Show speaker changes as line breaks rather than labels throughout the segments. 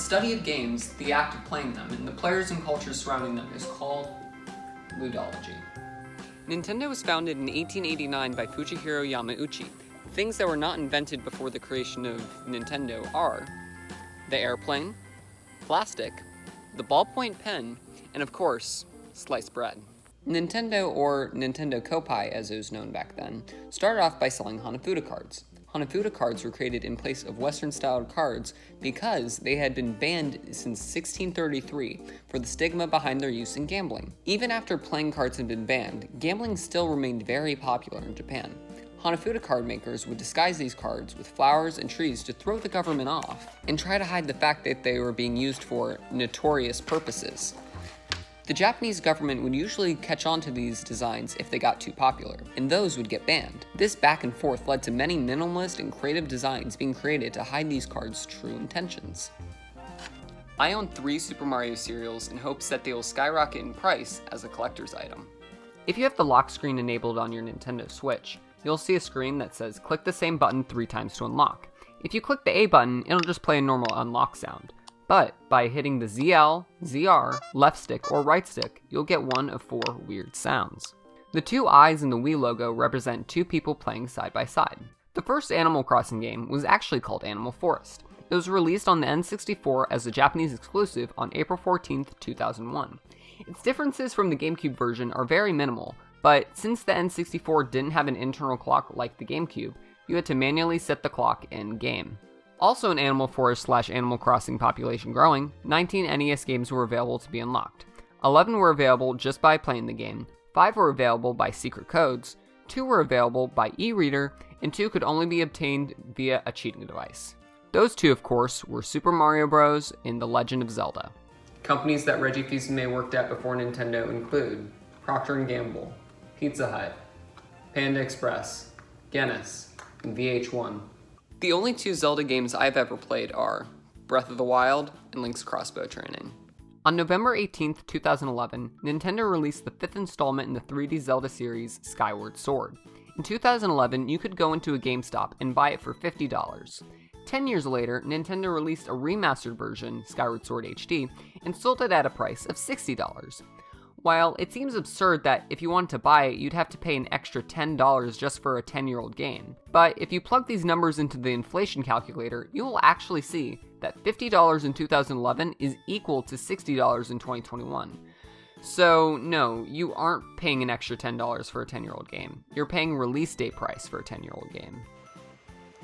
study of games, the act of playing them, and the players and culture surrounding them is called ludology. Nintendo was founded in 1889 by Fujihiro Yamauchi. Things that were not invented before the creation of Nintendo are the airplane, plastic, the ballpoint pen, and of course, sliced bread. Nintendo, or Nintendo Kopai as it was known back then, started off by selling Hanafuda cards. Hanafuda cards were created in place of Western-styled cards because they had been banned since 1633 for the stigma behind their use in gambling. Even after playing cards had been banned, gambling still remained very popular in Japan. Hanafuda card makers would disguise these cards with flowers and trees to throw the government off, and try to hide the fact that they were being used for notorious purposes. The Japanese government would usually catch on to these designs if they got too popular, and those would get banned. This back and forth led to many minimalist and creative designs being created to hide these cards' true intentions. I own 3 Super Mario cereals in hopes that they will skyrocket in price as a collector's item. If you have the lock screen enabled on your Nintendo Switch, you'll see a screen that says click the same button 3 times to unlock. If you click the A button, it'll just play a normal unlock sound. But by hitting the ZL, ZR, left stick, or right stick, you'll get one of 4 weird sounds. The 2 eyes in the Wii logo represent 2 people playing side by side. The first Animal Crossing game was actually called Animal Forest. It was released on the N64 as a Japanese exclusive on April 14, 2001. Its differences from the GameCube version are very minimal, but since the N64 didn't have an internal clock like the GameCube, you had to manually set the clock in-game. Also in Animal Forest / Animal Crossing population growing, 19 NES games were available to be unlocked. 11 were available just by playing the game, 5 were available by secret codes, 2 were available by e-reader, and 2 could only be obtained via a cheating device. Those 2, of course, were Super Mario Bros. And The Legend of Zelda. Companies that Reggie Fils-Aimé worked at before Nintendo include Procter & Gamble, Pizza Hut, Panda Express, Guinness, and VH1. The only 2 Zelda games I've ever played are Breath of the Wild and Link's Crossbow Training. On November 18, 2011, Nintendo released the 5th installment in the 3D Zelda series, Skyward Sword. In 2011, you could go into a GameStop and buy it for $50. 10 years later, Nintendo released a remastered version, Skyward Sword HD, and sold it at a price of $60. While it seems absurd that if you wanted to buy it, you'd have to pay an extra $10 just for a 10-year-old game. But if you plug these numbers into the inflation calculator, you will actually see that $50 in 2011 is equal to $60 in 2021. So no, you aren't paying an extra $10 for a 10-year-old game. You're paying release date price for a 10-year-old game.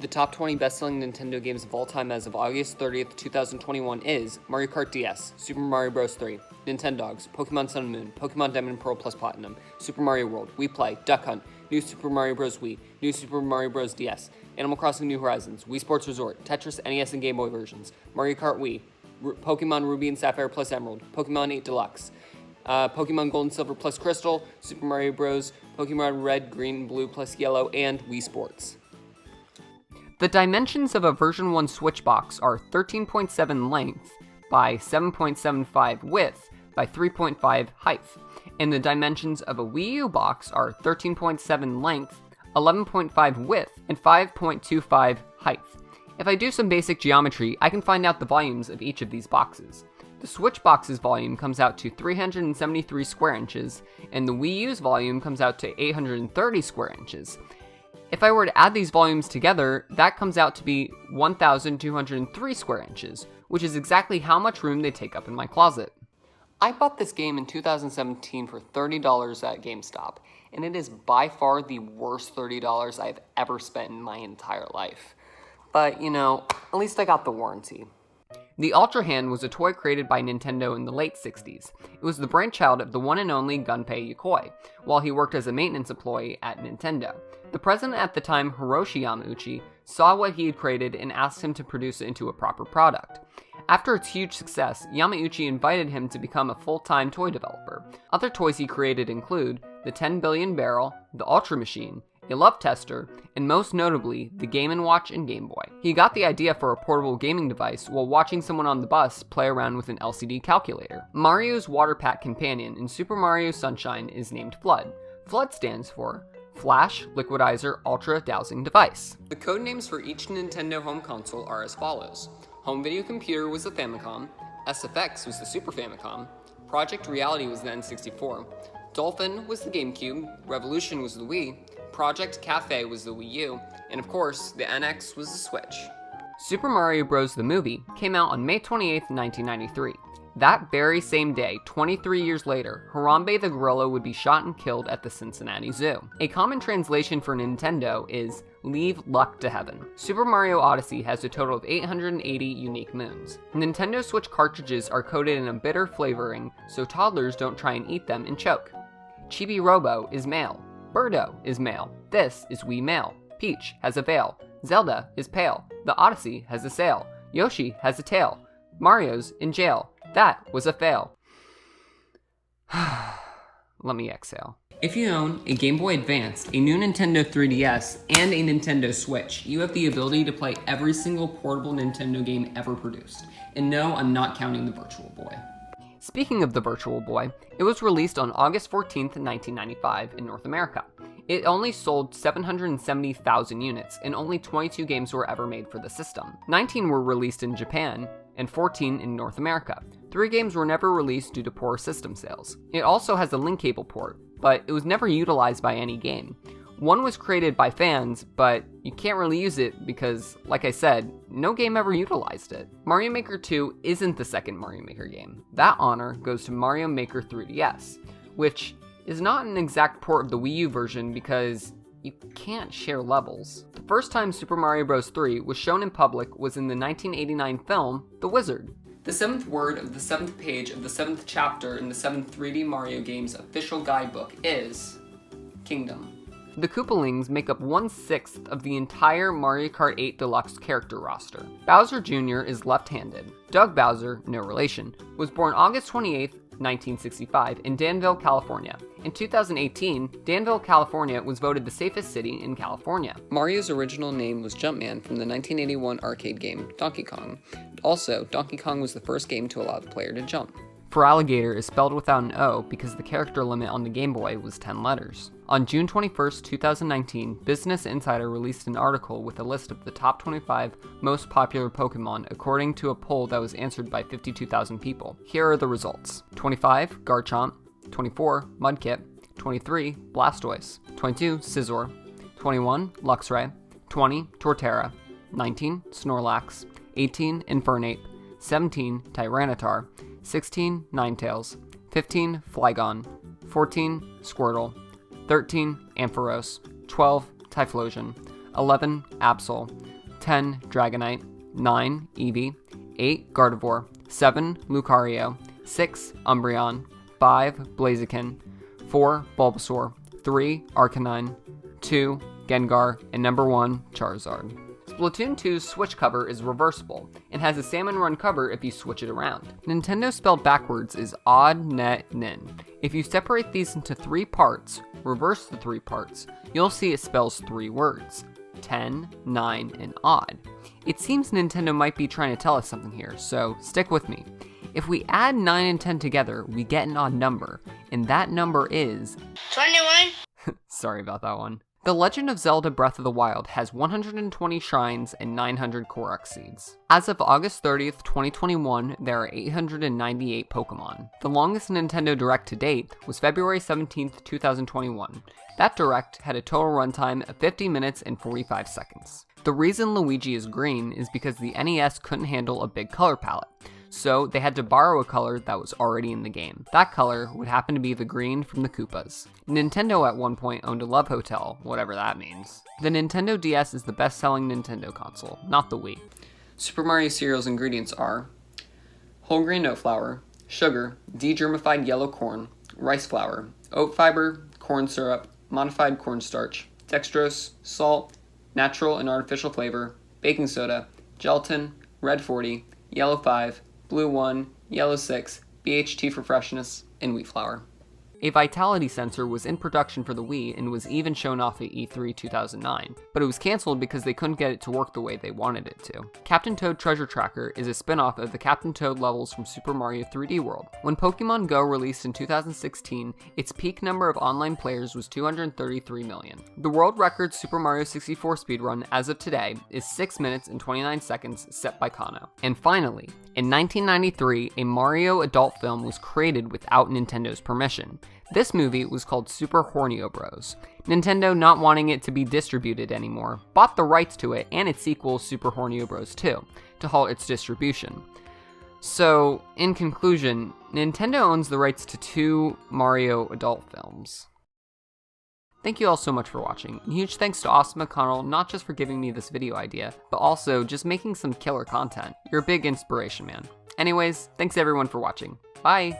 The top 20 best-selling Nintendo games of all time as of August 30th, 2021 is Mario Kart DS, Super Mario Bros. 3, Nintendogs, Pokemon Sun and Moon, Pokemon Diamond and Pearl plus Platinum, Super Mario World, Wii Play, Duck Hunt, New Super Mario Bros. Wii, New Super Mario Bros. DS, Animal Crossing New Horizons, Wii Sports Resort, Tetris NES and Game Boy versions, Mario Kart Wii, Pokemon Ruby and Sapphire plus Emerald, Pokemon 8 Deluxe, Pokemon Gold and Silver plus Crystal, Super Mario Bros., Pokemon Red, Green, Blue plus Yellow, and Wii Sports. The dimensions of a version 1 Switch box are 13.7 length by 7.75 width by 3.5 height, and the dimensions of a Wii U box are 13.7 length, 11.5 width, and 5.25 height. If I do some basic geometry, I can find out the volumes of each of these boxes. The Switch box's volume comes out to 373 square inches, and the Wii U's volume comes out to 830 square inches. If I were to add these volumes together, that comes out to be 1,203 square inches, which is exactly how much room they take up in my closet. I bought this game in 2017 for $30 at GameStop, and it is by far the worst $30 I've ever spent in my entire life. But, at least I got the warranty. The Ultra Hand was a toy created by Nintendo in the late 60s. It was the brainchild of the one and only Gunpei Yokoi, while he worked as a maintenance employee at Nintendo. The president at the time, Hiroshi Yamauchi, saw what he had created and asked him to produce it into a proper product. After its huge success, Yamauchi invited him to become a full-time toy developer. Other toys he created include the 10 Billion Barrel, the Ultra Machine, a Love Tester, and most notably, the Game & Watch and Game Boy. He got the idea for a portable gaming device while watching someone on the bus play around with an LCD calculator. Mario's water pack companion in Super Mario Sunshine is named Flood. Flood stands for Flash Liquidizer Ultra Dowsing Device. The codenames for each Nintendo home console are as follows: Home Video Computer was the Famicom, SFX was the Super Famicom, Project Reality was the N64, Dolphin was the GameCube, Revolution was the Wii, Project Cafe was the Wii U, and of course, the NX was the Switch. Super Mario Bros. The movie came out on May 28, 1993. That very same day, 23 years later, Harambe the gorilla would be shot and killed at the Cincinnati Zoo. A common translation for Nintendo is, leave luck to heaven. Super Mario Odyssey has a total of 880 unique moons. Nintendo Switch cartridges are coated in a bitter flavoring, so toddlers don't try and eat them and choke. Chibi Robo is male. Birdo is male. This is Wii male. Peach has a veil. Zelda is pale. The Odyssey has a sail. Yoshi has a tail. Mario's in jail. That was a fail. Let me exhale. If you own a Game Boy Advance, a new Nintendo 3DS, and a Nintendo Switch, you have the ability to play every single portable Nintendo game ever produced. And no, I'm not counting the Virtual Boy. Speaking of the Virtual Boy, it was released on August 14th, 1995 in North America. It only sold 770,000 units, and only 22 games were ever made for the system. 19 were released in Japan, and 14 in North America. 3 games were never released due to poor system sales. It also has a link cable port, but it was never utilized by any game. One was created by fans, but you can't really use it because, like I said, no game ever utilized it. Mario Maker 2 isn't the second Mario Maker game. That honor goes to Mario Maker 3DS, which is not an exact port of the Wii U version because you can't share levels. The first time Super Mario Bros. 3 was shown in public was in the 1989 film, The Wizard. The 7th word of the 7th page of the 7th chapter in the 7th 3D Mario game's official guidebook is Kingdom. The Koopalings make up 1/6 of the entire Mario Kart 8 Deluxe character roster. Bowser Jr. is left-handed. Doug Bowser, no relation, was born August 28, 1965 in Danville, California. In 2018, Danville, California was voted the safest city in California. Mario's original name was Jumpman from the 1981 arcade game Donkey Kong. Also, Donkey Kong was the first game to allow the player to jump. For Alligator is spelled without an O because the character limit on the Game Boy was 10 letters. On June 21, 2019, Business Insider released an article with a list of the top 25 most popular Pokemon according to a poll that was answered by 52,000 people. Here are the results. 25, Garchomp. 24, Mudkip. 23, Blastoise. 22, Scizor. 21, Luxray. 20, Torterra. 19, Snorlax. 18, Infernape. 17, Tyranitar. 16, Ninetales. 15, Flygon. 14, Squirtle. 13, Ampharos. 12, Typhlosion. 11, Absol. 10, Dragonite. 9, Eevee. 8, Gardevoir. 7, Lucario. 6, Umbreon. 5, Blaziken. 4, Bulbasaur. 3, Arcanine. 2, Gengar. And number 1, Charizard. Splatoon 2's Switch cover is reversible, and has a Salmon Run cover if you switch it around. Nintendo spelled backwards is odd, net, nin. If you separate these into 3 parts, reverse the 3 parts, you'll see it spells 3 words. 10, 9, and odd. It seems Nintendo might be trying to tell us something here, so stick with me. If we add 9 and 10 together, we get an odd number, and that number is
21.
Sorry about that one. The Legend of Zelda Breath of the Wild has 120 shrines and 900 Korok seeds. As of August 30th, 2021, there are 898 Pokemon. The longest Nintendo Direct to date was February 17th, 2021. That Direct had a total runtime of 50 minutes and 45 seconds. The reason Luigi is green is because the NES couldn't handle a big color palette, so they had to borrow a color that was already in the game. That color would happen to be the green from the Koopas. Nintendo at one point owned a Love Hotel, whatever that means. The Nintendo DS is the best-selling Nintendo console, not the Wii. Super Mario cereal's ingredients are whole grain oat flour, sugar, degermified yellow corn, rice flour, oat fiber, corn syrup, modified cornstarch, dextrose, salt, natural and artificial flavor, baking soda, gelatin, red 40, yellow 5, blue 1, yellow 6, BHT for freshness, and wheat flour. A vitality sensor was in production for the Wii and was even shown off at E3 2009, but it was cancelled because they couldn't get it to work the way they wanted it to. Captain Toad Treasure Tracker is a spin-off of the Captain Toad levels from Super Mario 3D World. When Pokemon Go released in 2016, its peak number of online players was 233 million. The world record Super Mario 64 speedrun as of today is 6 minutes and 29 seconds set by Kano. And finally, in 1993, a Mario adult film was created without Nintendo's permission. This movie was called Super Hornio Bros. Nintendo, not wanting it to be distributed anymore, bought the rights to it and its sequel Super Hornio Bros. 2 to halt its distribution. So, in conclusion, Nintendo owns the rights to 2 Mario adult films. Thank you all so much for watching, and huge thanks to Austin McConnell not just for giving me this video idea, but also just making some killer content. You're a big inspiration, man. Anyways, thanks everyone for watching. Bye!